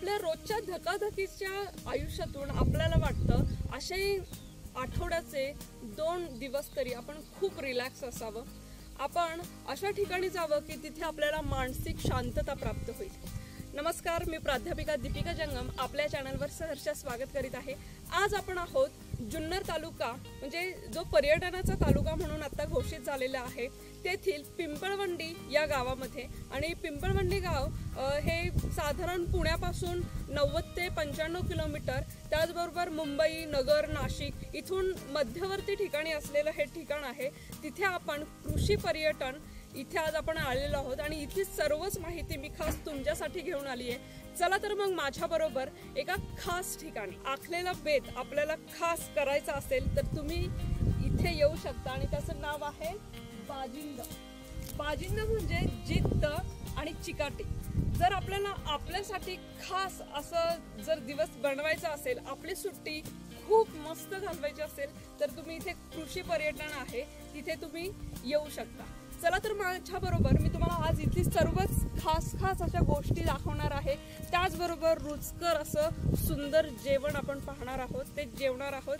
आपल्या रोजच्या धकाधकीच्या आयुष्यातून आपल्याला वाटतं असे आठवड्याचे 2 दिवस तरी आपण खूप रिलॅक्स असावं, आपण अशा ठिकाणी जावं की तिथे आपल्याला मानसिक शांतता प्राप्त होईल। नमस्कार, मी प्राध्यापिका दीपिका जंगम आपल्या चॅनलवर सहर्ष स्वागत करीत आहे। आज आपण आहोत जुन्नर तालुका, म्हणजे जो पर्यटनाचा तालुका म्हणून आता घोषित झालेला आहे, तेथील पिंपळवंडी या गावामध्ये। आणि पिंपळवंडी गाव हे साधारण पुण्यापासून 90 ते 95 किलोमीटर, त्याचबरोबर मुंबई, नगर, नाशिक इथून मध्यवर्ती ठिकाणी असलेलं हे ठिकाण आहे। तिथे आपण कृषी पर्यटन इथे आज आपण आलेलो आहोत आणि इथली सर्वच माहिती मी खास तुमच्यासाठी घेऊन आली आहे। चला तर मग माझ्या बरोबर एका खास ठिकाणी आखलेला बेत आपल्याला खास करायचा असेल तर तुम्ही इथे येऊ शकता आणि त्याचं नाव आहे बाजिंद। बाजिंद म्हणजे जिद्द आणि चिकाटी। जर आपल्याला आपल्यासाठी खास असं जर दिवस बनवायचा असेल, आपली सुट्टी खूप मस्त घालवायची असेल तर तुम्ही इथे कृषी पर्यटन आहे तिथे तुम्ही येऊ शकता। चला तर माझ्या बरोबर मी तुम्हाला आज इथली सर्वच खास अशा गोष्टी दाखवणार आहे। त्याचबरोबर रुचकर असं सुंदर जेवण आपण पाहणार आहोत, ते जेवणार आहोत।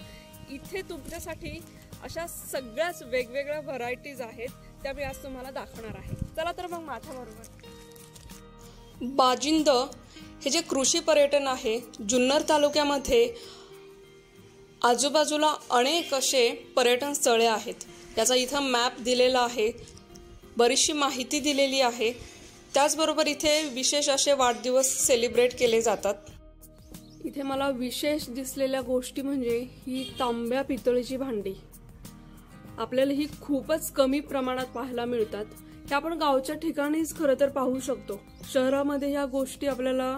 इथे तुमच्यासाठी अशा सगळ्याच वेगवेगळ्या व्हरायटीज आहेत, त्या मी आज तुम्हाला दाखवणार आहे। चला तर मग माझ्या बरोबर। बाजिंद हे जे कृषी पर्यटन आहे जुन्नर तालुक्यामध्ये, आजूबाजूला अनेक असे पर्यटन स्थळे आहेत। याचा इथं मॅप दिलेला आहे, बरीचशी माहिती दिलेली आहे। त्याचबरोबर इथे विशेष असे वाढदिवस सेलिब्रेट केले जातात। इथे मला विशेष दिसलेल्या गोष्टी म्हणजे ही तांब्या पितळीची भांडी। आपल्याला ही खूपच कमी प्रमाणात पाहायला मिळतात। हे आपण गावच्या ठिकाणीच खरं तर पाहू शकतो, शहरामध्ये ह्या गोष्टी आपल्याला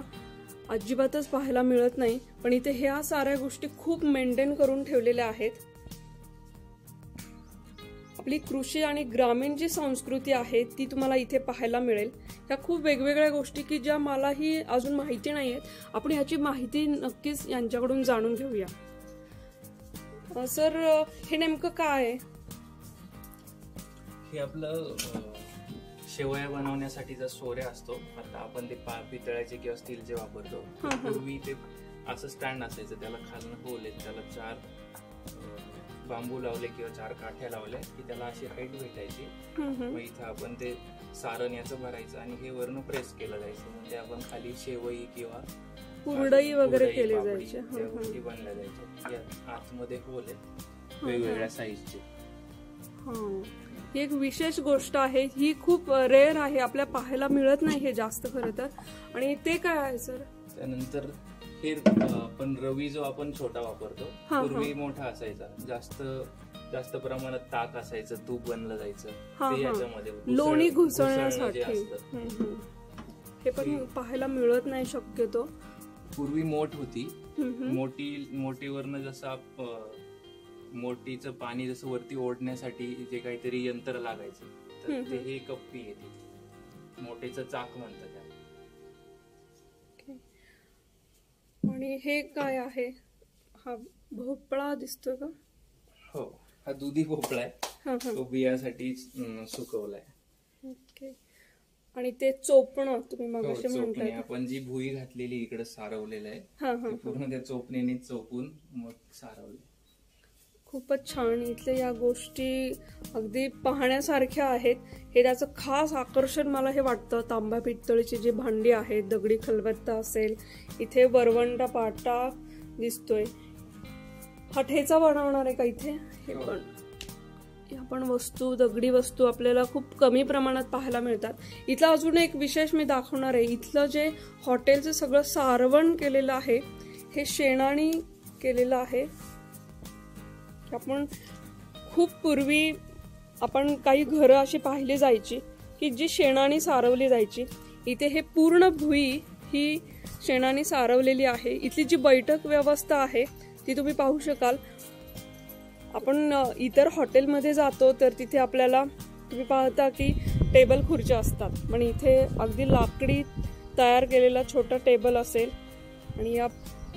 अजिबातच पाहायला मिळत नाही, पण इथे ह्या साऱ्या गोष्टी खूप मेंटेन करून ठेवलेल्या आहेत। आपली कृषी आणि ग्रामीण जी संस्कृती आहे ती तुम्हाला इथे पाहायला मिळेल। ह्या खूप वेगवेगळ्या गोष्टी की ज्या मलाही अजून माहिती नाहीयेत, आपण ह्याची माहिती नक्कीच यांच्याकडून जाणून घेऊया। सर, हे नेमकं काय आहे? हे आपलं शेवया बनवण्यासाठीचा सोऱ्या असतो। आता आपण ते पितळ्याचे किंवा स्टीलचे वापरतो। पूर्वी ते असं स्टँड असायचं, त्याला खालनं होल आहे, त्याला 4 बांबू लावले किंवा 4 काठ्या लावल्या की त्याला अशी हाईट भेटायची। मग इथं आपण ते सारण याचं भरायचं आणि हे वरनं प्रेस केलं जायचं, म्हणजे आपण खाली शेवई किंवा कुरडई वगैरे केली जायची, त्या गोष्टी बनल्या जायच्या। आतमध्ये होल आहेत वेगवेगळ्या साईजचे। ही एक विशेष गोष्ट आहे, ही खूप रेअर आहे, आपल्या पाहायला मिळत नाही हे जास्त खरं तर। आणि ते काय आहे सर? त्यानंतर हे पण रवी जो आपण छोटा वापरतो, पूर्वी मोठा असायचा, जास्त प्रमाणात ताक असायचं, तूप बनलं जायचं, ते याच्यामध्ये लोणी घुसळण्यासाठी। हे पण पाहायला मिळत नाही शक्यतो। पूर्वी मोठ होती, मोठीवरनं जसं मोठीचं पाणी जसं वरती ओढण्यासाठी जे काहीतरी यंत्र लागायचं, तर ते हे कप्पी येते, मोठेचं चाक म्हणतात त्याला। आणि हे काय आहे? हा भोपळा दिसतो का? हो, हा दुधी भोपळा आहे, तो बियासाठी सुकवलाय। ओके। आणि ते चोपणं तुम्ही मगाशी म्हटलं, आपण जी भुई घातलेली इकडे सारवलेलं आहे, पूर्ण त्या चोपणीने चोपून मग सारवले। खूपच छान। इथल्या या गोष्टी अगदी पाहण्यासारख्या आहेत। हे त्याचं खास आकर्षण मला हे वाटतं। तांब्या पितळीची जी भांडी आहेत, दगडी खलबत्ता असेल, इथे वरवंटा पाटा दिसतोय, हा ठेचा बनवणार आहे का इथे? हे पण वस्तू, दगडी वस्तू आपल्याला खूप कमी प्रमाणात पाहायला मिळतात। इथलं अजून एक विशेष मी दाखवणार आहे। इथलं जे हॉटेलचं सगळं सारवण केलेलं आहे, हे शेणाने केलेलं आहे। आपण खूप पूर्वी आपण काही घरं अशी पाहिली जायची की जी शेणाने सारवली जायची। इथे हे पूर्ण भुई ही शेणाने सारवलेली आहे। इथली जी बैठक व्यवस्था आहे ती तुम्ही पाहू शकाल। आपण इतर हॉटेलमध्ये जातो तर तिथे आपल्याला तुम्ही पाहता की टेबल खुर्च्या असतात, पण इथे अगदी लाकडी तयार केलेला छोटा टेबल असेल आणि या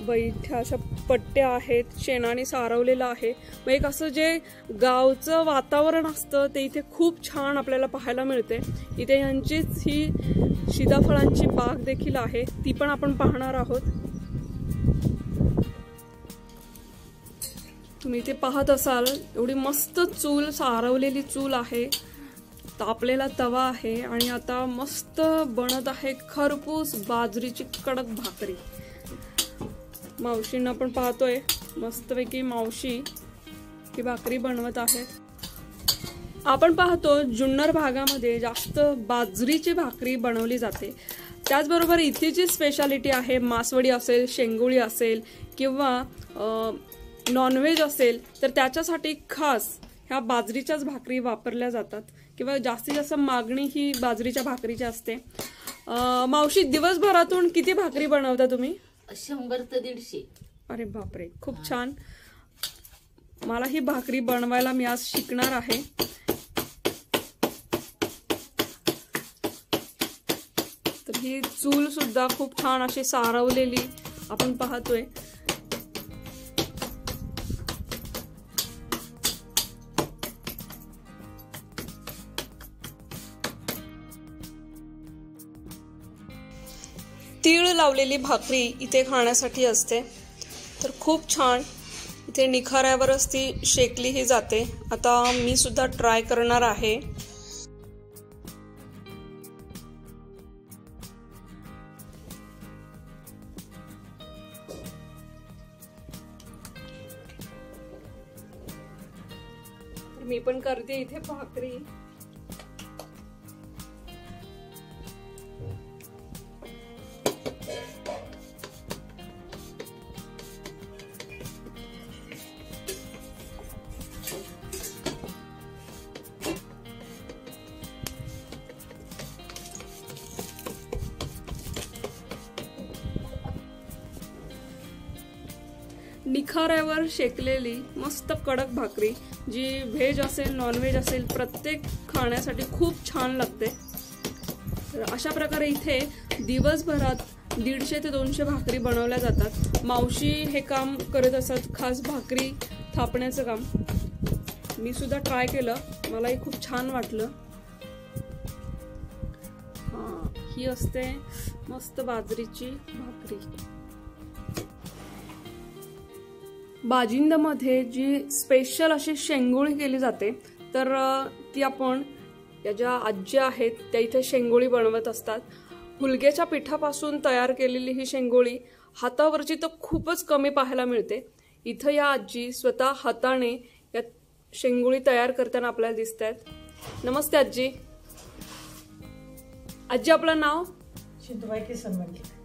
बैठ्या अशा पट्ट्या आहेत, शेणाने सारवलेलं आहे. मग एक असं जे गावचं वातावरण असतं ते इथे खूप छान आपल्याला पाहायला मिळते. इथे यांचीच ही सीताफळांची बाग देखील आहे, ती पण आपण पाहणार आहोत. तुम्ही इथे पाहत असाल एवढी मस्त चूल, सारवलेली चूल आहे, तापलेला तवा आहे आणि आता मस्त बनत आहे खरपूस बाजरीची कडक भाकरी. मावशींना पण पाहतोय मस्तपैकी मावशी ही भाकरी बनवत आहे. आपण पाहतो जुन्नर भागामध्ये जास्त बाजरीची भाकरी बनवली जाते. त्याचबरोबर इथे जी स्पेशालिटी आहे, मासवडी असेल, शेंगोळी असेल किंवा नॉनव्हेज असेल तर त्याच्यासाठी खास ह्या बाजरीच्याच भाकरी वापरल्या जातात किंवा जास्तीत जास्त मागणी ही बाजरीच्या भाकरीची असते. मावशी, दिवसभरातून किती भाकरी बनवता तुम्ही? 100 ते 150. अरे बापरे, खूप छान. मला ही भाकरी बनवायला मी आज शिकणार आहे. तर ही चूल सुद्धा खूप छान अशी सारवलेली आपण पाहतोय. तीळ लावलेली भाकरी इथे खाण्यासाठी असते. तर खूप छान इथे निखाऱ्यावरच ती शेकलीही जाते. आता मी सुद्धा ट्राय करणार आहे. मी पण करते इथे भाकरी. निखाऱ्यावर शेकलेली मस्त कडक भाकरी जी व्हेज असेल, नॉनव्हेज असेल, प्रत्येक खाण्यासाठी खूप छान लागते. तर अशा प्रकारे इथे दिवसभरात 150 ते 200 भाकरी बनवल्या जातात. मावशी हे काम करत असतात, खास भाकरी थापण्याचं काम. मी सुद्धा ट्राय केलं, मलाही खूप छान वाटलं. ही असते मस्त बाजरीची भाकरी. बाजिंदमध्ये जी स्पेशल अशी शेंगोळी केली जाते तर ती आपण या ज्या आजी आहेत त्या इथे शेंगोळी बनवत असतात. हुलग्याच्या पिठापासून तयार केलेली ही शेंगोळी हातावरची तर खूपच कमी पाहायला मिळते. इथं या आजी स्वतः हाताने या शेंगोळी तयार करताना आपल्याला दिसत आहेत. नमस्ते आजी. आजी, आपलं नाव? सिद्धूबाई किसन मंडलिक.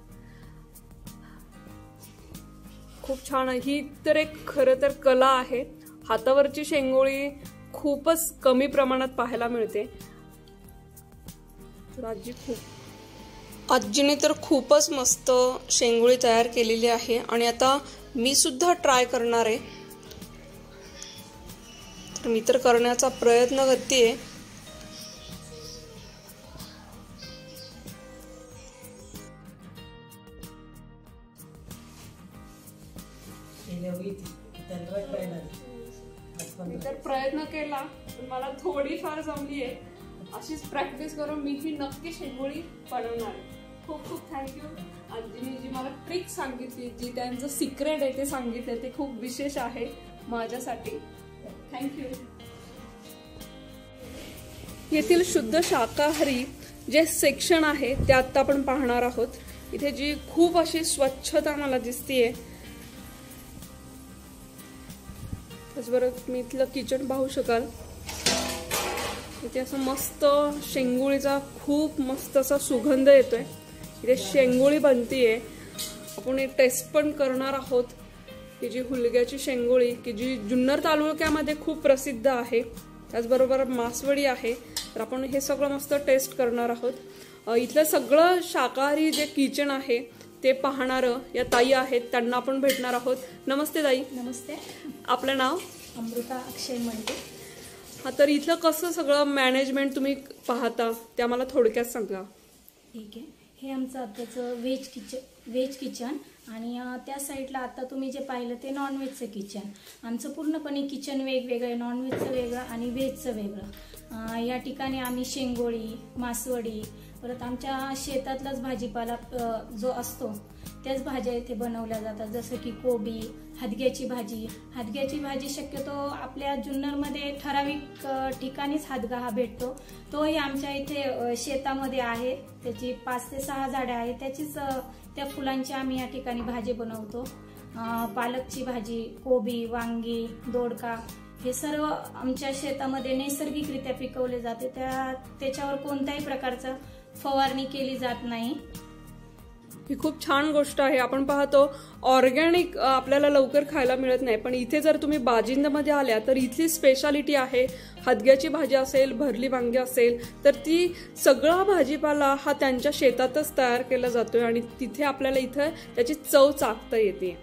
खूप छान. ही तर एक खरं तर कला आहे. हातावरची शेंगोळी खूपच कमी प्रमाणात पाहायला मिळते. आजीने तर खूपच मस्त शेंगोळी तयार केलेली आहे आणि आता मी सुद्धा ट्राय करणार आहे. तर मी तर करण्याचा प्रयत्न करतेय. मी तर प्रयत्न केला पण मला थोडीफार जमली आहे. अशीच प्रॅक्टिस करून मी ही नक्की शेंगोळी बनवणार आहे. खूप खूप थँक्यू आजीने जी मला ट्रिक सांगितली, जी त्यांचं सिक्रेट आहे ते सांगितलं, ते खूप विशेष आहे माझ्यासाठी. थँक्यू. येथील शुद्ध शाकाहारी जे सेक्शन आहे ते आता आपण पाहणार आहोत. इथे जी खूप अशी स्वच्छता मला दिसतीये. त्याचबरोबर तुम्ही इथलं किचन पाहू शकाल. इथे असं मस्त शेंगोळीचा खूप मस्त असा सुगंध येतोय. इथे शेंगोळी बनतीये. आपण हे टेस्ट पण करणार आहोत. ही जी हुलग्याची शेंगोळी की जी जुन्नर तालुक्यामध्ये खूप प्रसिद्ध आहे, त्याचबरोबर मासवडी आहे. तर आपण हे सगळं मस्त टेस्ट करणार आहोत. इथलं सगळं शाकाहारी जे किचन आहे ते पाहणारं या ताई आहेत, त्यांना आपण भेटणार आहोत. नमस्ते ताई. नमस्ते. आपलं नाव? अमृता अक्षय मंडे. हा, तर इथलं कसं सगळं मॅनेजमेंट तुम्ही पाहता ते आम्हाला थोडक्यात सांगा. ठीक आहे. हे आमचं आताचं व्हेज किचन आणि त्या साईडला आता तुम्ही जे पाहिलं ते नॉनव्हेजचं किचन. आमचं पूर्णपणे किचन वेगवेगळं आहे, नॉनव्हेजचं वेगळं आणि व्हेजचं वेगळं. या ठिकाणी आम्ही शेंगोळी, मासवडी, परत आमच्या शेतातलाच भाजीपाला जो असतो त्याच भाज्या इथे बनवल्या जातात, जसं की कोबी, हदग्याची भाजी शक्यतो आपल्या जुन्नरमध्ये ठराविक ठिकाणीच हदगा हा भेटतो. तोही आमच्या इथे शेतामध्ये आहे, त्याची 5 ते 6 झाडे आहेत, त्या फुलांची आम्ही या ठिकाणी भाजी बनवतो. पालकची भाजी, कोबी, वांगी, दोडका हे सर्व आमच्या शेतामध्ये नैसर्गिकरित्या पिकवले जाते. त्याच्यावर कोणत्याही प्रकारचं फवारणी केली जात नाही. ही खूप छान गोष्ट आहे. आपण पाहतो ऑर्गॅनिक आपल्याला लवकर खायला मिळत नाही, पण इथे जर तुम्ही बाजिंदमध्ये आल्या तर इथली स्पेशालिटी आहे. हदग्याची भाजी असेल, भरली वांगी असेल, तर ती सगळा भाजीपाला हा त्यांच्या शेतातच तयार केला जातोय आणि तिथे आपल्याला इथं त्याची चव चाखता येते.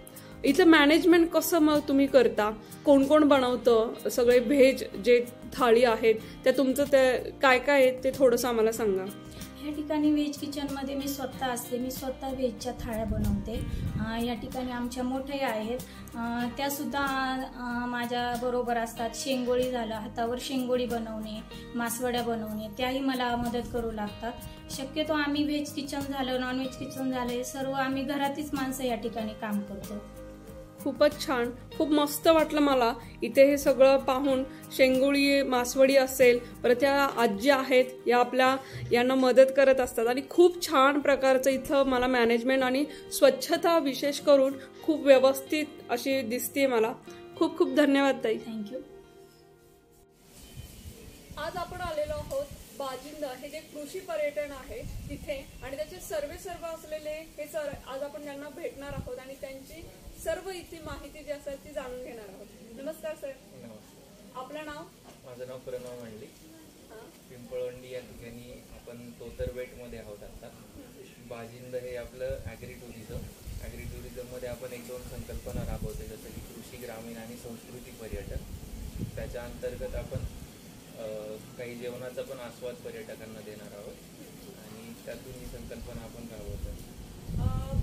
इथलं मॅनेजमेंट कसं मग तुम्ही करता? कोण कोण बनवतं? सगळे व्हेज जे थाळी आहेत त्या तुमचं ते काय काय आहे ते थोडंसं आम्हाला सांगा. या ठिकाणी व्हेज किचनमध्ये मी स्वतः असते. मी स्वतः व्हेजच्या थाळ्या बनवते. या ठिकाणी आमच्या मोठ्या आहेत, त्यासुद्धा माझ्या बरोबर असतात. शेंगोळी झालं, हातावर शेंगोळी बनवणे, मासवड्या बनवणे, त्याही मला मदत करू लागतात. शक्यतो आम्ही व्हेज किचन झालं, नॉनव्हेज किचन झालं, हे सर्व आम्ही घरातीच माणसं या ठिकाणी काम करतो. खूपच छान, खूप मस्त वाटलं मला इथे हे सगळं पाहून. शेंगोळी, मासवडी असेल, परत त्या आजी आहेत या यांना मदत करत असतात आणि खूप छान प्रकारचं इथं मला मॅनेजमेंट आणि स्वच्छता विशेष करून खूप व्यवस्थित अशी दिसते मला. खूप खूप धन्यवाद ताई. थँक्यू. आज आपण आलेलो आहोत बाजिंद, हे जे कृषी पर्यटन आहे तिथे, आणि त्याचे सर्व असलेले हे सर आज आपण त्यांना भेटणार आहोत आणि त्यांची सर्व इथली माहिती जी असेल ती जाणून घेणार आहोत. नमस्कार सर. आपलं नाव? माझं नाव प्रणव मंडली. पिंपळवंडी या ठिकाणी आपण तोतरबेट मध्ये आहोत आता. बाजिंद हे आपलं ॲग्री टुरिझम मध्ये आपण 1-2 संकल्पना राबवतो, जसं की कृषी, ग्रामीण आणि संस्कृती पर्यटन. त्याच्या अंतर्गत आपण काही जेवणाचा पण आस्वाद पर्यटकांना देणार आहोत आणि त्यातून ही संकल्पना आपण राबवतो.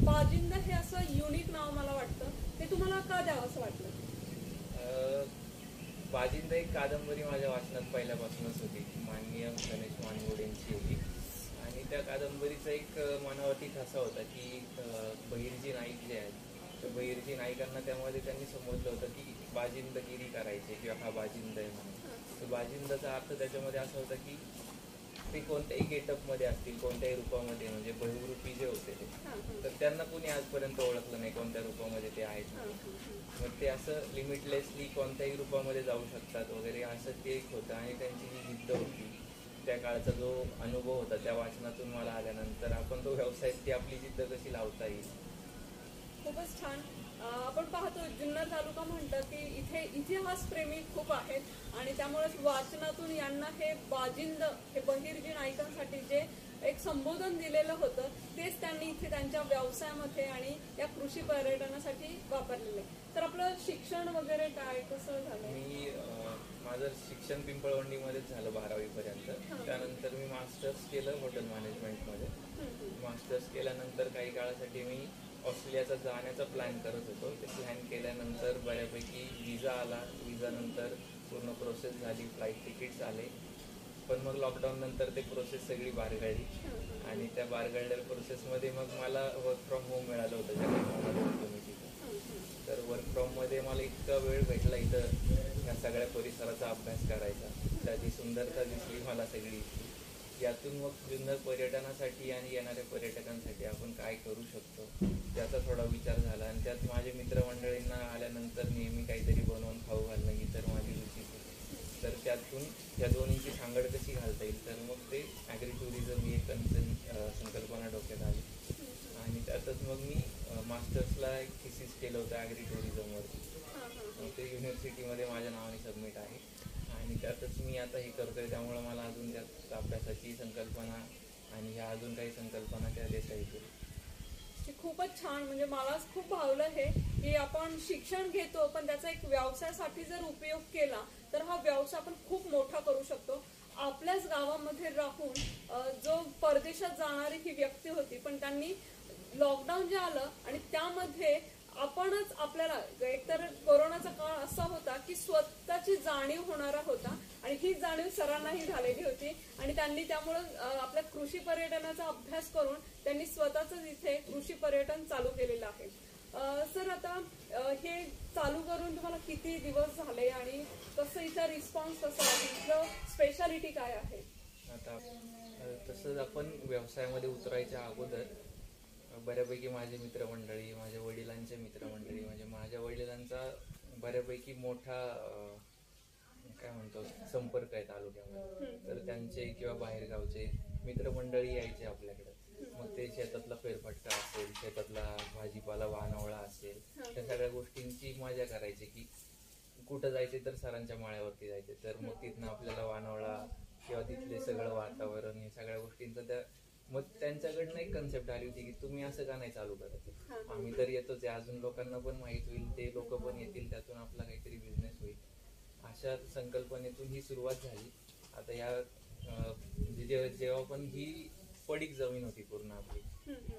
बाजिंद हे असं युनिक नाव मला वाटतं, ते तुम्हाला का द्यावं असं वाटलं? बाजिंद एक कादंबरी माझ्या वाचनात पहिल्यापासूनच होती, माननीय गणेश मानगोडेंची होती, आणि त्या कादंबरीचा एक मनावरती ठसा होता की बहिर्जी नाईक जे आहेत, तर बहिर्जी नाईकांना त्यामध्ये त्यांनी समजलं होतं की बाजिंदगिरी करायची किंवा हा बाजिंद आहे म्हणून. तर बाजिंदाचा अर्थ त्याच्यामध्ये असा होता की ते कोणत्याही गेटअपमध्ये असतील, कोणत्याही रूपामध्ये, म्हणजे बहुरूपी जे होते ते, तर त्यांना कोणी आजपर्यंत ओळखलं नाही कोणत्या रूपामध्ये ते आहेत. मग ते असं लिमिटलेसली कोणत्याही रूपामध्ये जाऊ शकतात वगैरे, असं ते एक होतं. आणि त्यांची जी जिद्द होती, त्या काळाचा जो अनुभव होता त्या वाचनातून मला आल्यानंतर आपण तो व्यवसायात ती आपली जिद्द कशी लावता येईल. खूपच छान. आपण पाहतो जुन्नर तालुका म्हणतात की इथे इतिहासप्रेमी खूप आहेत आणि त्यामुळे वाचनातून यांना हे बाजिंद, हे बहिर्जी नाईकांसाठी जे एक संबोधन दिलेलं होतं तेच त्यांनी इथे त्यांच्या व्यवसायामध्ये आणि या कृषी पर्यटनासाठी वापरलेलं आहे. तर आपलं शिक्षण वगैरे काय कसं झालं? मी माझं शिक्षण पिंपळवंडीमध्येच झालं 12वी पर्यंत. त्यानंतर मी मास्टर्स केलं हॉटेल मॅनेजमेंटमध्ये. मास्टर्स केल्यानंतर काही काळासाठी मी ऑस्ट्रेलियाचा जाण्याचा प्लॅन करत होतो. ते प्लॅन केल्यानंतर बऱ्यापैकी विजा आला. विजानंतर पूर्ण प्रोसेस झाली, फ्लाईट तिकीट्स आले, पण मग लॉकडाऊन नंतर ते प्रोसेस सगळी बारगळली आणि त्या बारगळलेल्या प्रोसेसमध्ये मग मला वर्क फ्रॉम होम मिळालं होतं ज्या कामामध्ये होतो मी तिथं. तर वर्क फ्रॉममध्ये मला इतका वेळ भेटला इथं ह्या सगळ्या परिसराचा अभ्यास करायचा, त्याची सुंदरता दिसली मला सगळी. यातून मग जुन्नर पर्यटनासाठी आणि येणाऱ्या पर्यटकांसाठी आपण काय करू शकतो त्याचा थोडा विचार झाला. आणि त्यात माझे मित्रमंडळींना आल्यानंतर नेहमी काहीतरी बनवून खाऊ घालणं ही तर माझी रुची होती. तर त्यातून या दोन्हीची सांगड कशी घालता येईल, तर मग ते ॲग्री टुरिझम ही एक संकल्पना डोक्यात आली. आणि त्यातच मग मी मास्टर्सला एक थिसिस केलं होतं ॲग्री टुरिझमवरती. ते युनिव्हर्सिटीमध्ये माझ्या नावाने सबमिट आहे आणि त्यातच मी आता हे करतोय. त्यामुळे मला अजून त्यात अभ्यासाची संकल्पना आणि ह्या अजून काही संकल्पना त्या देता येतील. खूपच छान. म्हणजे मलाच खूप भावलं हे की आपण शिक्षण घेतो पण त्याचा एक व्यवसायासाठी जर उपयोग केला तर हा व्यवसाय आपण खूप मोठा करू शकतो. आपल्याच गावामध्ये राहून जो परदेशात जाणारी ही व्यक्ती होती, पण त्यांनी लॉकडाऊन जे आलं आणि त्यामध्ये आपणच आपल्याला एकतर कोरोनाचा काळ असा होता की स्वतःची जाणीव होणारा होता आणि ही जाणीव सरांनाही झालेली होती आणि त्यांनी त्यामुळं आपल्या कृषी पर्यटनाचा अभ्यास करून त्यांनी स्वतःच इथे कृषी पर्यटन चालू केलेलं आहे. सर, आता हे चालू करून तुम्हाला किती दिवस झाले आणि कसं इथं रिस्पॉन्स कसा आहे, इथलं स्पेशालिटी काय आहे? आता तसंच आपण व्यवसायामध्ये उतरायच्या अगोदर बऱ्यापैकी माझे मित्रमंडळी, माझ्या वडिलांचे मित्रमंडळी, म्हणजे माझ्या वडिलांचा बऱ्यापैकी मोठा काय म्हणतो संपर्क आहे तालुक्यामध्ये. तर त्यांचे किंवा बाहेरगावचे मित्रमंडळी यायचे आपल्याकडे. मग ते शेतातला फेरफटका असेल, शेतातला भाजीपाला वानवळा असेल, त्या सगळ्या गोष्टींची मजा करायची. की कुठं जायचे तर सरांच्या माळ्यावरती जायचे, तर मग तिथनं आपल्याला वानवळा किंवा तिथले सगळं वातावरण हे सगळ्या गोष्टींचा त्या मग त्यांच्याकडनं एक कन्सेप्ट आली होती की तुम्ही असं का नाही चालू करत. आम्ही तर येतोच आहे, अजून लोकांना पण माहित होईल, ते लोक पण येतील, त्यातून आपला काहीतरी बिझनेस होईल. अशा संकल्पनेतून ही सुरुवात झाली. आता या जेव्हा पण ही पडीक जमीन होती पूर्ण आपली,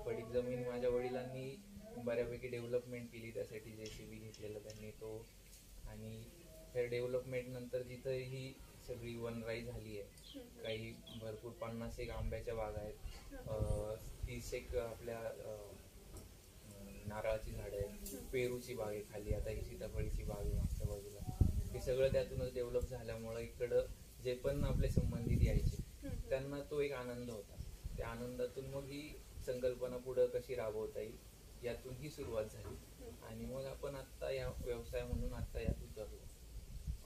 पडीक जमीन माझ्या वडिलांनी बऱ्यापैकी डेव्हलपमेंट केली, त्यासाठी JCB घेतलेलं त्यांनी तो. आणि त्या डेव्हलपमेंट नंतर जिथं ही सगळी वनराई झाली आहे, काही भरपूर 50 आंब्याच्या बागा आहेत, 30 आपल्या नारळाची झाडं आहेत, पेरूची बाग आहे खाली, आता ही सीताफळीची बाग आहे मागच्या बाजूला. हे सगळं त्यातूनच डेव्हलप झाल्यामुळं इकडं जे पण आपले संबंधित यायचे त्यांना तो एक आनंद होता. त्या आनंदातून मग ही संकल्पना पुढं कशी राबवता येईल यातून ही सुरुवात झाली आणि मग आपण आता या व्यवसाय म्हणून आता यात उतरलो.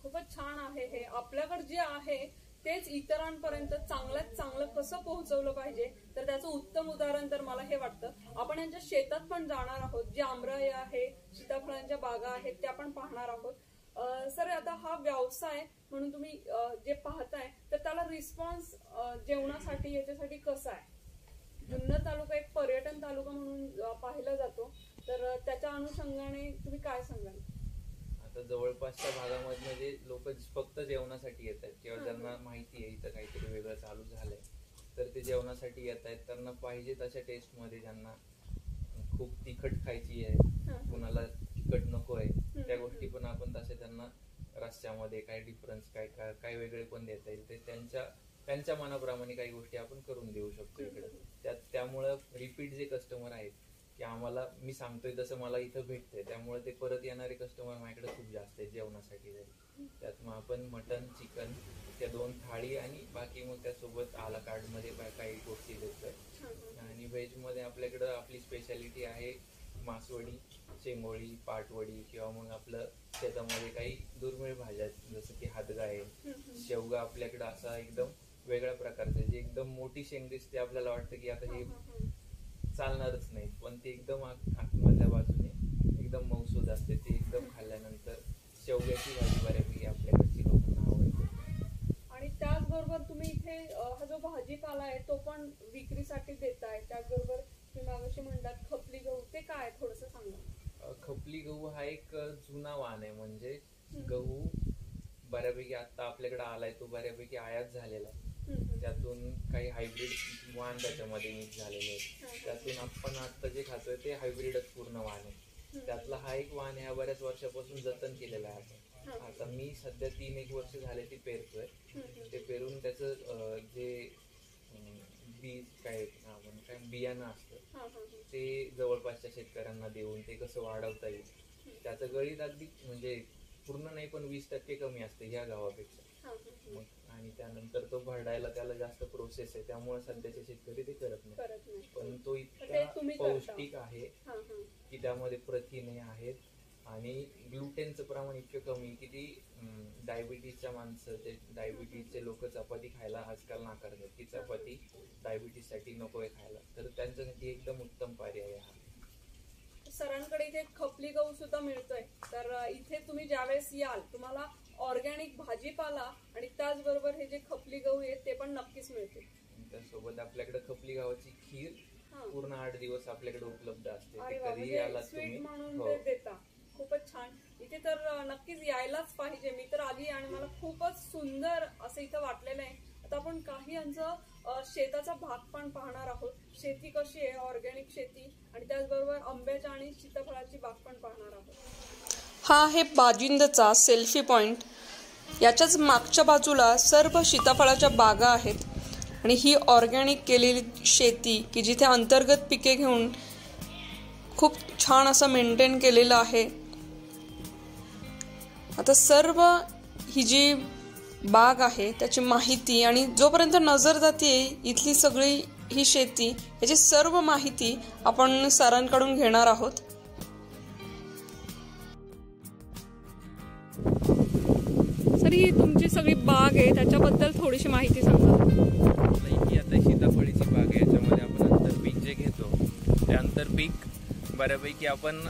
खूपच छान आहे हे. आपल्याकडे जे आहे तेच इतरांपर्यंत चांगल्यात चांगलं कसं पोहोचवलं पाहिजे, तर त्याचं उत्तम उदाहरण तर मला हे वाटतं. आपण यांच्या शेतात पण जाणार आहोत, जे आमराई आहे, सीताफळांच्या बागा आहेत त्या पण पाहणार आहोत. सर, आता हा व्यवसाय म्हणून तुम्ही जे पाहताय तर त्याला रिस्पॉन्स जेवणासाठी याच्यासाठी कसा आहे? जुन्नर तालुका एक पर्यटन तालुका म्हणून पाहिला जातो, तर त्याच्या अनुषंगाने तुम्ही काय सांगाल? आता जवळपासच्या भागामध्ये जे लोक फक्त जेवणासाठी येत आहेत किंवा ज्यांना माहिती आहे इथं काहीतरी वेगळं चालू झालंय तर ते जेवणासाठी येत आहेत. त्यांना पाहिजे तशा टेस्ट मध्ये, ज्यांना खूप तिखट खायची आहे, कुणाला तिखट नको आहे, त्या गोष्टी पण आपण तसे त्यांना रस्त्यामध्ये काय डिफरन्स काय वेगळे पण देता येईल ते त्यांच्या मनाप्रमाणे काही गोष्टी आपण करून देऊ शकतो इकडे. त्यामुळं रिपीट जे कस्टमर आहेत की आम्हाला, मी सांगतोय तसं मला इथं भेटतंय, त्यामुळे ते परत येणारे कस्टमर माझ्याकडे खूप जास्त आहेत जेवणासाठी. त्यात मग आपण मटन, चिकन त्या 2 थाळी आणि बाकी मग त्यासोबत आला कार्ड मध्ये काही गोष्टी देतोय. आणि व्हेज मध्ये आपल्याकडं आपली स्पेशालिटी आहे मासवडी, शेंगोळी, पाटवडी किंवा मग आपलं शेतामध्ये काही दुर्मिळ भाज्या जसं की हादगा आहे, शेवगा आपल्याकडं असा एकदम वेगळ्या प्रकारचा, जी एकदम मोठी शेंग दिसते, आपल्याला वाटतं की आता हे चालणारच नाही, पण ते एकदम आतमधल्या बाजूने एकदम मऊसूद असते. ते एकदम खाल्ल्यानंतर शेवग्याची भाजी बऱ्यापैकी आपल्याकडची लोकांना आवडते. आणि त्याचबरोबर तुम्ही इथे हा जो भाजीपाला आहे तो पण विक्रीसाठी देताय. त्याचबरोबर तुम्ही मागाशी म्हणतात खपली गहू, ते काय थोडंसं सांगा. खपली गहू हा एक जुना वाण आहे, म्हणजे गहू बऱ्यापैकी आता आपल्याकडे आलाय, तो बऱ्यापैकी आयात झालेला आहे. त्यातून काही हायब्रिड वाण त्याच्यामध्ये मिक्स झालेले आहेत. त्यातून आपण आता जे खातोय ते हायब्रिडच पूर्ण वाण आहे. त्यातला हा एक वाण ह्या बऱ्याच वर्षापासून जतन केलेला आहे. आता मी सध्या 3-1 वर्ष झाले ती पेरतोय. ते पेरून त्याचं जे बीज काय बियाणं असतं ते जवळपासच्या शेतकऱ्यांना देऊन ते कसं वाढवता येईल, त्याचं गळीत अगदी म्हणजे पूर्ण नाही पण 20% कमी असते ह्या गावापेक्षा. मग आणि त्यानंतर तो भरडायला त्याला जास्त प्रोसेस आहे, त्यामुळे सध्याचे शेतकरी ते करत नाही. पण तो इतका पौष्टिक आहे की त्यामध्ये प्रथिने आहेत आणि ग्लुटेनचं प्रमाण इतकं कमी की ती डायबिटीजच्या माणसं, ते डायबिटीजचे लोक चपाती खायला आजकाल नाकारतात की चपाती डायबिटीजसाठी नको आहे खायला, तर त्यांच्यासाठी एकदम उत्तम पर्याय हा. सरांकडे इथे खपली गहू सुद्धा मिळतोय, तर इथे तुम्ही ज्यावेळेस याल तुम्हाला ऑर्गॅनिक भाजीपाला आणि त्याचबरोबर हे जे खपली गहू आहेत ते पण नक्कीच मिळतील. त्यासोबत आपल्याकडे खपली गव्हाची खीर पूर्ण 8 दिवस आपल्याकडे उपलब्ध असते. कधीही म्हणजे आलात स्वीट तुम्ही म्हणून ते देता. खूपच छान. इथे तर नक्कीच यायलाच पाहिजे. मी तर आली आणि मला खूपच सुंदर असं इथं वाटलेलं आहे. आता आपण काही यांचं शेताचा भाग पण पाहणार आहोत. शेती कशी आहे, ऑर्गॅनिक शेती, आणि त्याचबरोबर आंब्याच्या आणि सीताफळाची बाग पण पाहणार आहोत. हा आहे बाजिंदचा सेल्फी पॉइंट. याच्याच मागच्या बाजूला सर्व सीताफळाच्या बागा आहेत आणि ही ऑर्गॅनिक केलेली शेती की जिथे अंतर्गत पिके घेऊन खूप छान असं मेंटेन केलेलं आहे. आता सर्व ही जी बाग आहे त्याची माहिती आणि जोपर्यंत नजर जाते इथली सगळी ही शेती याची सर्व माहिती आपण सरांकडून घेणार आहोत. सर, ही तुमची सगळी बाग आहे त्याच्याबद्दल थोडीशी माहिती सांगा. ही आता सीताफळीची बाग आहे. याच्यामध्ये आपण आंतरपीक जे घेतो ते आंतरपीक बऱ्यापैकी आपण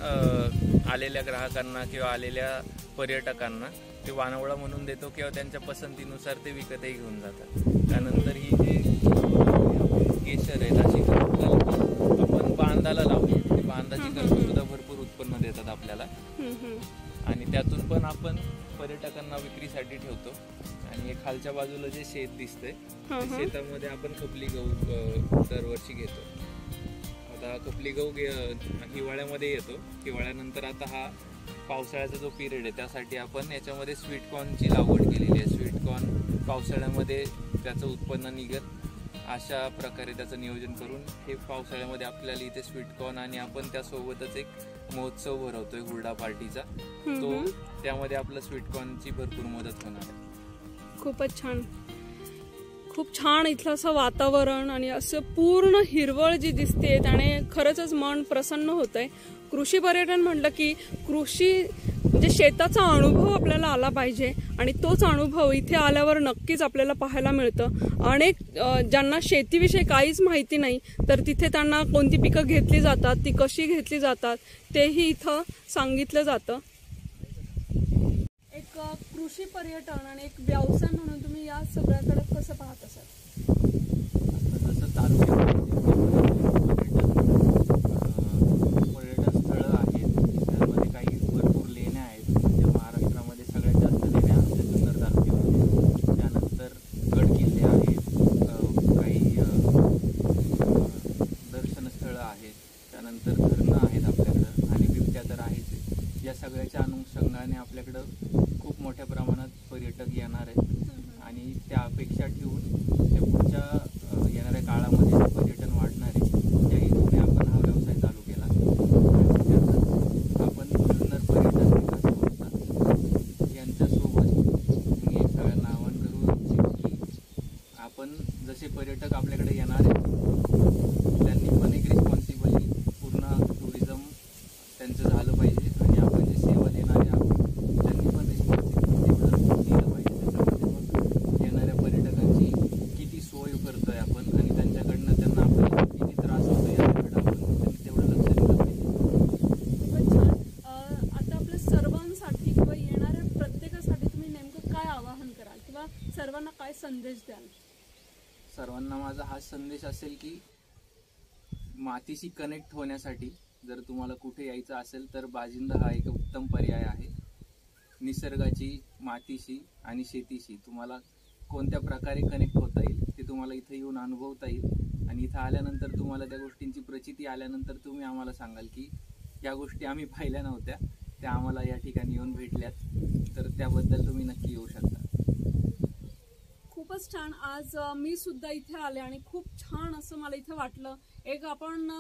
आलेल्या ग्राहकांना किंवा आलेल्या पर्यटकांना ते वानवळा म्हणून देतो किंवा त्यांच्या पसंतीनुसार ते विकतही घेऊन जातात. त्यानंतर ही जे केशर आहे नाशिक आपण बांधाला लावली. ते बांधाची कलमी सुद्धा भरपूर उत्पन्न देतात आपल्याला आणि त्यातून पण आपण पर्यटकांना विक्रीसाठी ठेवतो. आणि हे खालच्या बाजूला जे शेत दिसतंय ते शेतामध्ये आपण खपली गहू दरवर्षी घेतो. आता खपली गहू हिवाळ्यामध्ये येतो. हिवाळ्यानंतर आता हा पावसाळ्याचा जो पिरियड आहे त्यासाठी आपण याच्यामध्ये स्वीटकॉर्नची लागवड केलेली आहे. स्वीटकॉर्न पावसाळ्यामध्ये त्याचं उत्पन्न निघेल अशा प्रकारे त्याचं नियोजन करून हे पावसाळ्यामध्ये आपल्याला इथे स्वीटकॉर्न आणि आपण त्यासोबतच एक महोत्सव भरवतोय हुरडा पार्टीचा. तो त्यामध्ये आपलं स्वीटकॉर्नची भरपूर मदत होणार आहे. खूपच छान, खूप छान इथलं असं वातावरण आणि असं पूर्ण हिरवळ जी दिसते त्याने खरंच मन प्रसन्न होतंय. कृषी पर्यटन म्हटलं की कृषी म्हणजे शेताचा अनुभव आपल्याला आला पाहिजे आणि तोच अनुभव इथे आल्यावर नक्कीच आपल्याला पाहायला मिळतं. अनेक ज्यांना शेतीविषयी काहीच माहिती नाही तर तिथे त्यांना कोणती पिकं घेतली जातात, ती कशी घेतली जातात तेही इथं सांगितलं जातं. एक कृषी पर्यटन आणि एक व्यवसाय म्हणून तुम्ही या सगळ्याकडे कसं पाहत असाल? जसं तालुक्यामध्ये पर्यटन स्थळं आहेत त्यामध्ये काही भरपूर लेण्या आहेत. म्हणजे महाराष्ट्रामध्ये सगळ्यात जास्त लेण्या आमच्या जुन्नर तालुक्यामध्ये. त्यानंतर गड किल्ले आहेत, काही दर्शन स्थळं आहेत, त्यानंतर धरणं आहेत आपल्याकडं आणि बिबट्या तर आहेच. या सगळ्याच्या अनुषंगाने आपल्याकडं खूप मोठ्या प्रमाणात पर्यटक येणार आहेत आणि त्या अपेक्षा ठेवून त्या पुढच्या येणाऱ्या काळामध्ये पर्यटन वाढणार आहे. त्या हेतूने आपण हा व्यवसाय चालू केला आणि त्यातच आपण जुन्नर पर्यटन विकास संस्था यांच्यासोबत मी एक सगळ्यांना आवाहन करू इच्छितो की आपण जसे पर्यटक आपल्याकडे येणार आहेत त्यांनी पण एक रिस्पॉन्सिबली पूर्ण टुरिझम त्यांचं झालं पाहिजे आणि आपण जे सेवा देणारे आहोत त्यांनी पण रिस्पॉन्सिबिलिटी तेवढं दिलं पाहिजे. त्याच्यामध्ये मग येणाऱ्या पर्यटकांची किती सोय करतोय आपण आणि त्यांच्याकडनं त्यांना आपल्याला किती त्रास होतो याकडे आपण त्यांनी तेवढं लक्ष दिलं पाहिजे. खूपच छान. आता आपल्या सर्वांसाठी किंवा येणाऱ्या प्रत्येकासाठी तुम्ही नेमकं काय आवाहन कराल किंवा सर्वांना काय संदेश द्याल? सर्वांना माझा हा संदेश असेल की मातीशी कनेक्ट होण्यासाठी जर तुम्हाला कुठे यायचं असेल तर बाजिंदा हा एक उत्तम पर्याय आहे. निसर्गाची, मातीशी आणि शेतीशी तुम्हाला कोणत्या प्रकारे कनेक्ट होता येईल ते तुम्हाला इथे येऊन अनुभवता येईल आणि इथं आल्यानंतर तुम्हाला त्या गोष्टींची प्रचिती आल्यानंतर तुम्ही आम्हाला सांगाल की या गोष्टी आम्ही पाहिल्या नव्हत्या, त्या आम्हाला या ठिकाणी येऊन भेटल्यात, तर त्याबद्दल तुम्ही नक्की येऊ शकता. खूपच छान. आज मी सुद्धा इथे आले आणि खूप छान असं मला इथे वाटलं. एक आपण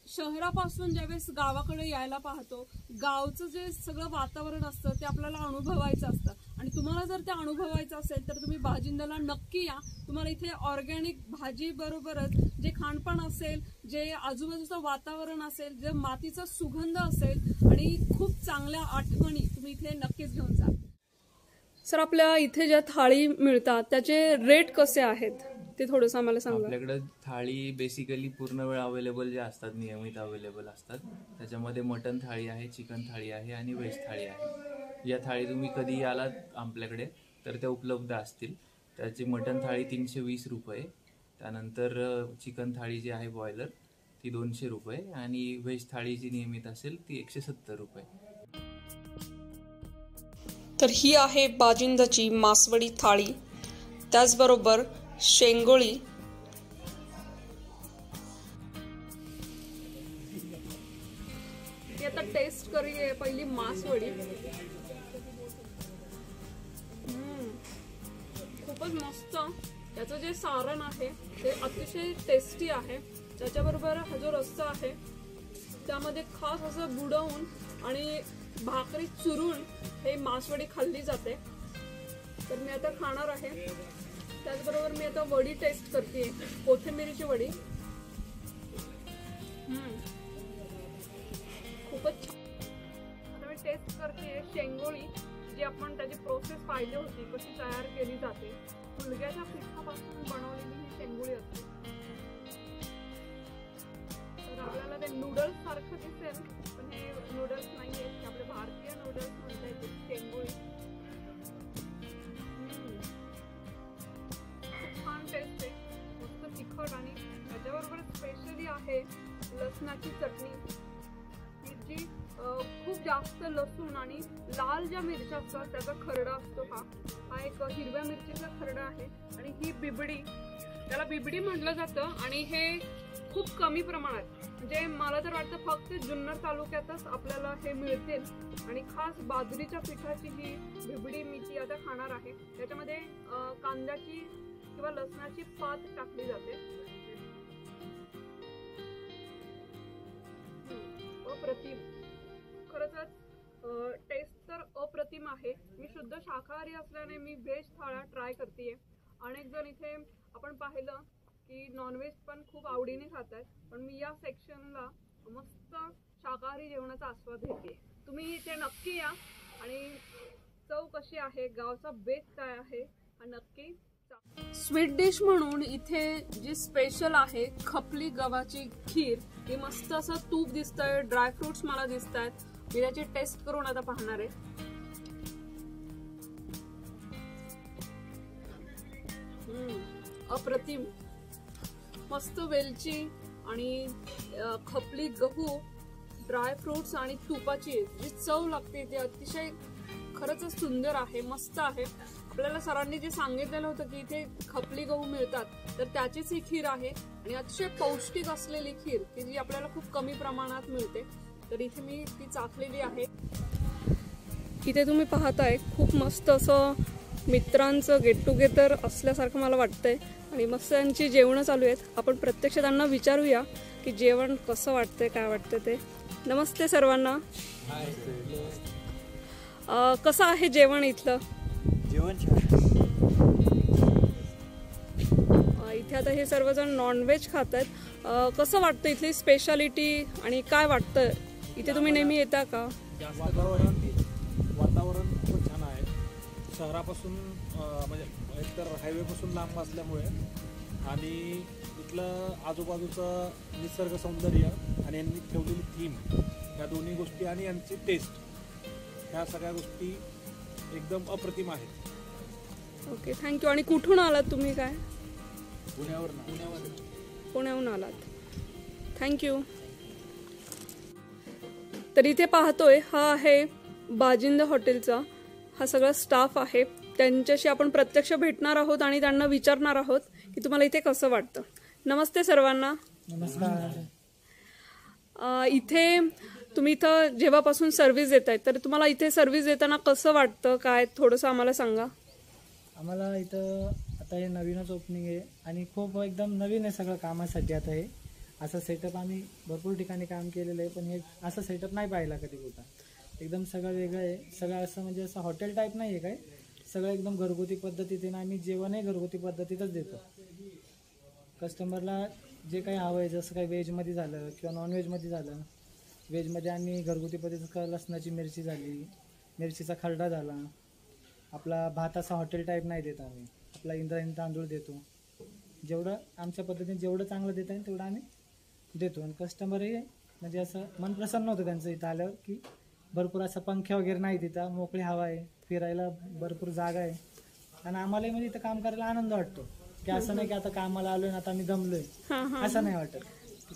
शहरापासून ज्यावेळेस गावाकडे यायला पाहतो, गावचं जे सगळं वातावरण असतं ते आपल्याला अनुभवायचं असतं आणि तुम्हाला जर ते अनुभवायचं असेल तर तुम्ही बाजिंदाला नक्की या. तुम्हाला इथे ऑर्गॅनिक भाजी बरोबरच जे खाणपान असेल, जे आजूबाजूचं वातावरण असेल, जे मातीचा सुगंध असेल आणि खूप चांगल्या आठवणी तुम्ही इथे नक्कीच घेऊन जा. सर, आपल्या इथे ज्या थाळी मिळतात त्याचे रेट कसे आहेत ते थोडंसं आम्हाला सांगा. आपल्याकडे थाळी बेसिकली पूर्ण वेळ अवेलेबल जे असतात, नियमित अवेलेबल असतात. त्याच्यामध्ये मटन थाळी आहे, चिकन थाळी आहे आणि व्हेज थाळी आहे. या थाळी तुम्ही कधी आलात आपल्याकडे तर त्या उपलब्ध असतील. त्याची मटन थाळी 320 रुपये, त्यानंतर चिकन थाळी जी आहे बॉयलर ती 200 रुपये आणि व्हेज थाळी जी नियमित असेल ती 170 रुपये. तर ही आहे बाजिंदाची मासवडी थाळी. त्याचबरोबर शेंगोळी, ती आता टेस्ट करूया पहिली मासवडी. खूपच मस्त. त्याचं जे सारण आहे ते अतिशय टेस्टी आहे. त्याच्याबरोबर हा जो रस्सा आहे त्यामध्ये खास असं बुडवून आणि भाकरी चुरून हे मासवडी खाल्ली जाते. तर मी आता खाणार आहे. त्याचबरोबर मी आता वडी टेस्ट करते, कोथिंबीरीची वडी. खूपच छान. आता मी टेस्ट करते शेंगोळी, जी आपण त्याची प्रोसेस पाहिली होती कशी तयार केली जाते. मुलग्याच्या पिठापासून बनवलेली ही शेंगोळी असते. तर आपल्याला ते नूडल्स सारखं दिसेल, पण हे नूडल्स नाहीये, हे आपले भारतीय नूडल्स म्हणता येते शेंगोळी. खूप छान टेस्ट आहे, मस्त तिखट आणि त्याच्याबरोबर स्पेशली आहे लसणाची चटणी. जी खूप जास्त लसूण आणि लाल ज्या मिरच्या असतात त्याचा खरडा असतो. हा एक हिरव्या मिरचीचा खरडा आहे. आणि ही बिबडी, त्याला बिबडी म्हटलं जातं. आणि हे खूप कमी प्रमाणात, म्हणजे मला तर वाटतं फक्त जुन्नर तालुक्यातच आपल्याला हे मिळते. आणि खास बाजरीच्या पिठाची ही बिबडी मी ती आता खाणार आहे. त्याच्यामध्ये कांद्याची किंवा लसणाची पात टाकली जाते. अप्रतिम, खरंच टेस्ट तर अप्रतिम आहे. मी शुद्ध शाकाहारी असल्याने मी व्हेज थाळ्या ट्राय करते. अनेक जण इथे आपण पाहिलं की नॉनव्हेज पण खूप आवडीने खातात, पण मी या सेक्शनला मस्त शाकाहारी जेवणाचा आस्वाद घेते. तुम्ही इथे नक्की या आणि चव कशी आहे, गावचा बेत काय आहे हा नक्की. स्वीट डिश म्हणून इथे जी स्पेशल आहे खपली गव्हाची खीर. ही मस्त असं तूप दिसतंय, ड्रायफ्रुट्स मला दिसत आहेत. मी त्याची टेस्ट करून आता पाहणार आहे. अप्रतिम, मस्त वेलची आणि खपली गहू, ड्रायफ्रुट्स आणि तुपाची जी चव लागते ती अतिशय खरंच सुंदर आहे, मस्त आहे. आपल्याला सरांनी जे सांगितलेलं होतं की इथे खपली गहू मिळतात, तर त्याचीच ही खीर आहे. आणि अतिशय पौष्टिक असलेली खीर की जी आपल्याला खूप कमी प्रमाणात मिळते. तर इथे मी ती चाखलेली आहे. इथे तुम्ही पाहताय खूप मस्त असं मित्रांचं गेट टुगेदर असल्यासारखं मला वाटतंय. आणि मस्त त्यांची जेवणं चालू आहेत. आपण प्रत्यक्ष त्यांना विचारूया की जेवण कसं वाटतंय, काय वाटतंय ते. नमस्ते सर्वांना. कसं आहे जेवण इथलं? जेवण छान. इथे आता हे सर्वजण नॉनव्हेज खात आहेत. कसं वाटतं इथली स्पेशालिटी आणि काय वाटतं? इथे तुम्ही नेहमी येता का? वातावरण खूप छान आहे. शहरापासून म्हणजे एकतर हायवेपासून लांब असल्यामुळे आणि इथलं आजूबाजूचं निसर्ग सौंदर्य आणि यांनी ठेवलेली थीम, या दोन्ही गोष्टी आणि यांची टेस्ट, ह्या सगळ्या गोष्टी एकदम अप्रतिम आहेत. Okay, thank you. आणि कुठून आलात तुम्ही? काय पुण्याहून आलात? थँक्यू. तर इथे पाहतोय हा आहे बाजिंद हॉटेलचा हा सगळा स्टाफ आहे. त्यांच्याशी आपण प्रत्यक्ष भेटणार आहोत आणि त्यांना विचारणार आहोत की तुम्हाला इथे कसं वाटतं. नमस्ते सर्वांना. नमस्कार. इथे तुम्ही इथं जेव्हापासून सर्व्हिस देताय तर तुम्हाला इथे सर्व्हिस देताना कसं वाटतं, काय थोडंसं आम्हाला सांगा. आम्हाला इथं आता हे नवीनच ओपनिंग आहे आणि खूप एकदम नवीन आहे सगळं कामासाठी. आता हे असं सेटअप आम्ही भरपूर ठिकाणी काम केलेलं आहे, पण हे असं सेटअप नाही पाहिला कधी कुठं. एकदम सगळं वेगळं आहे. सगळं असं म्हणजे असं हॉटेल टाईप नाही आहे काय, सगळं एकदम घरगुती पद्धतीने आम्ही जेवणही घरगुती पद्धतीतच देतो. कस्टमरला जे काही हवं आहे, जसं काही व्हेजमध्ये झालं किंवा नॉनव्हेजमध्ये झालं. व्हेजमध्ये आम्ही घरगुती पद्धतीचं लसणाची मिरची झाली, मिरचीचा खरडा झाला. आपला भात असा हॉटेल टाईप नाही देत आम्ही, आपला इंद्रायणी तांदूळ देतो. जेवढं आमच्या पद्धतीने जेवढं चांगलं देता येईल तेवढं आम्ही देतो. आणि कस्टमरही म्हणजे असं मन प्रसन्न होतं त्यांचं इथं आल्यावर की भरपूर असं पंख्या वगैरे नाही तिथं, मोकळी हवा आहे, फिरायला भरपूर जागा आहे. आणि आम्हालाही म्हणजे इथं काम करायला आनंद वाटतो की असं नाही की आता कामाला आलोय ना आता आम्ही दमलोय, असं नाही वाटत.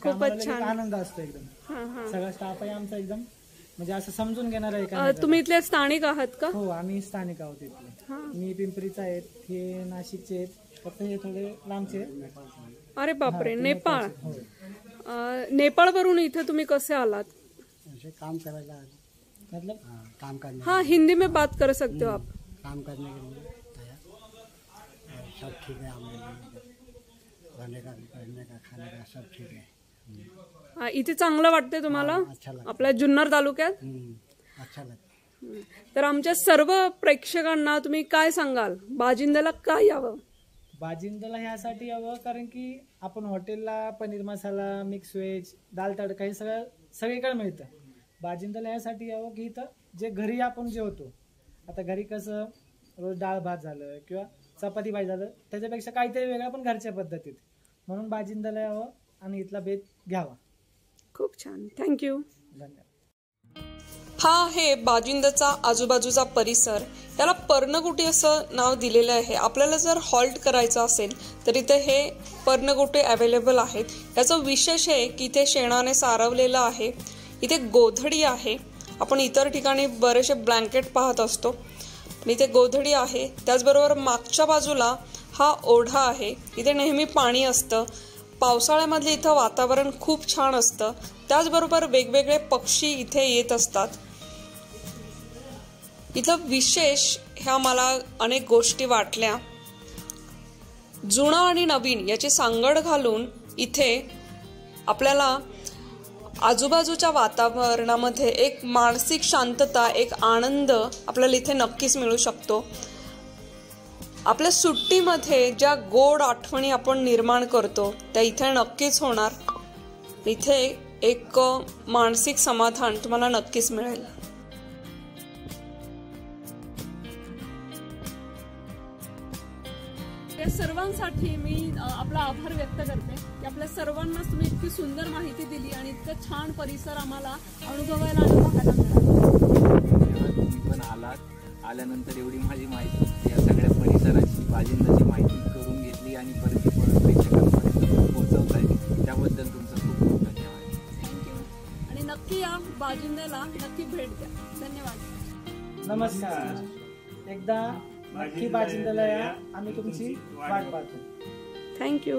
कामाला आनंद असतो एकदम. सगळा स्टाफ आहे आमचा एकदम म्हणजे असं समजून घेणार आहे का तुम्ही इथले स्थानिक आहात का? हो, आम्ही स्थानिक आहोत इथले. मी पिंपरीचा आहेत, हे नाशिकचे आहेत, फक्त हे थोडे लांबचे आहेत. अरे बापरे, नेपाळ. हो. नेपाळ वरून इथे तुम्ही कसे आलात? काम करायला मतलब काम करने हाँ, हिंदी में बात कर सकते हो आप. काम करने के लिए तैयार और सब ठीक है. हम रहने का पहनने का खाने का सब ठीक है. इथे चांगलं वाटतंय तुम्हाला? अच्छा लगता आपल्या जुन्नर तालुक्यात? अच्छा लगता है. तर आमच्या सर्व प्रेक्षकांना तुम्ही काय सांगाल, बाजिंद्याला काय यावं? बाजिंदाला ह्यासाठी यावं कारण की आपण हॉटेलला पनीर मसाला, मिक्स व्हेज, दाल तडका हे सगळं सगळीकडे मिळतं. बाजिंदाला ह्यासाठी यावं की इथं जे घरी आपण जेवतो, आता घरी कसं रोज डाळ भात झालं किंवा चपाती भाजी झालं, त्याच्यापेक्षा काहीतरी वेगळं पण घरच्या पद्धतीत, म्हणून बाजिंदाला यावं आणि इथला बेत घ्यावा. खूप छान, थँक्यू. धन्यवाद. हा आहे बाजिंदाचा आजूबाजूचा परिसर. याला पर्णकुटी असं नाव दिलेलं आहे. आपल्याला जर हॉल्ट करायचं असेल तर इथे हे पर्णकुटी अवेलेबल आहेत. याचं विशेष आहे की इथे शेणाने सारवलेलं आहे. इथे गोधडी आहे. आपण इतर ठिकाणी बरेचसे ब्लँकेट पाहत असतो, पण इथे गोधडी आहे. त्याचबरोबर मागच्या बाजूला हा ओढा आहे. इथे नेहमी पाणी असतं. पावसाळ्यामधले इथं वातावरण खूप छान असतं. त्याचबरोबर वेगवेगळे पक्षी इथे येत असतात. इथं विशेष ह्या मला अनेक गोष्टी वाटल्या. जुनं आणि नवीन याची सांगड घालून इथे आपल्याला आजूबाजूच्या वातावरणामध्ये एक मानसिक शांतता, एक आनंद आपल्याला इथे नक्कीच मिळू शकतो. आपल्या सुट्टीमध्ये ज्या गोड आठवणी आपण निर्माण करतो त्या इथे नक्कीच होणार. इथे एक मानसिक समाधान तुम्हाला नक्कीच मिळेल. या सर्वांसाठी मी आपला आभार व्यक्त करते की आपल्या सर्वांना तुम्ही इतकी सुंदर माहिती दिली आणि इतकं छान परिसर आम्हाला अनुभवायला आणि पाहायला मिळाला. तुम्ही पण आल्यानंतर एवढी माझी माहिती, या सगळ्या परिसराची, बाजिंदाची माहिती करून घेतली आणि परत प्रेक्षकांपर्यंत पोहोचवताय, त्याबद्दल तुमचं खूप खूप धन्यवाद. थँक्यू. आणि नक्की या बाजिंद्याला नक्की भेट द्या. धन्यवाद. नमस्कार. एकदा नक्की बाजिंदाला या, आम्ही तुमची वाट पाहतो. थँक्यू.